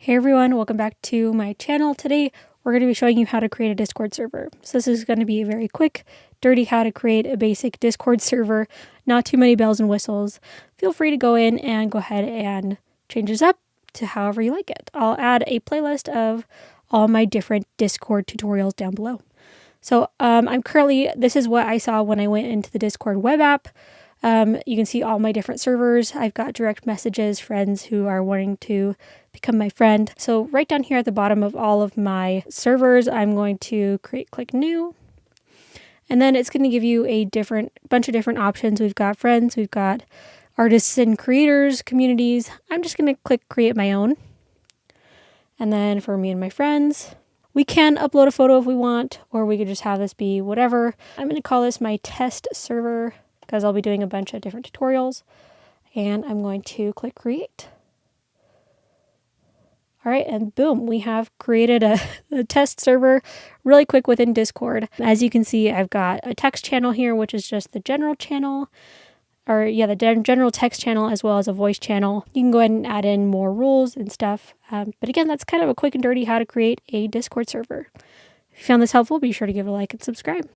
Hey everyone, welcome back to my channel. Today we're going to be showing you how to create a Discord server. So this is going to be a very quick, dirty how to create a basic Discord server. Not too many bells and whistles. Feel free to go in and go ahead and change this up to however you like it. I'll add a playlist of all my different Discord tutorials down below. So this is what I saw when I went into the Discord web app. You can see all my different servers. I've got direct messages, friends who are wanting to become my friend. So right down here at the bottom of all of my servers, I'm going to click new. And then it's going to give you a bunch of different options. We've got friends, we've got artists and creators, communities. I'm just going to click create my own. And then for me and my friends, we can upload a photo if we want, or we could just have this be whatever. I'm going to call this my test server because I'll be doing a bunch of different tutorials. And I'm going to click create. All right, and boom, we have created a test server really quick within Discord. As you can see, I've got a text channel here, which is just the general channel, the general text channel, as well as a voice channel. You can go ahead and add in more rules and stuff. But again, that's kind of a quick and dirty how to create a Discord server. If you found this helpful, be sure to give it a like and subscribe.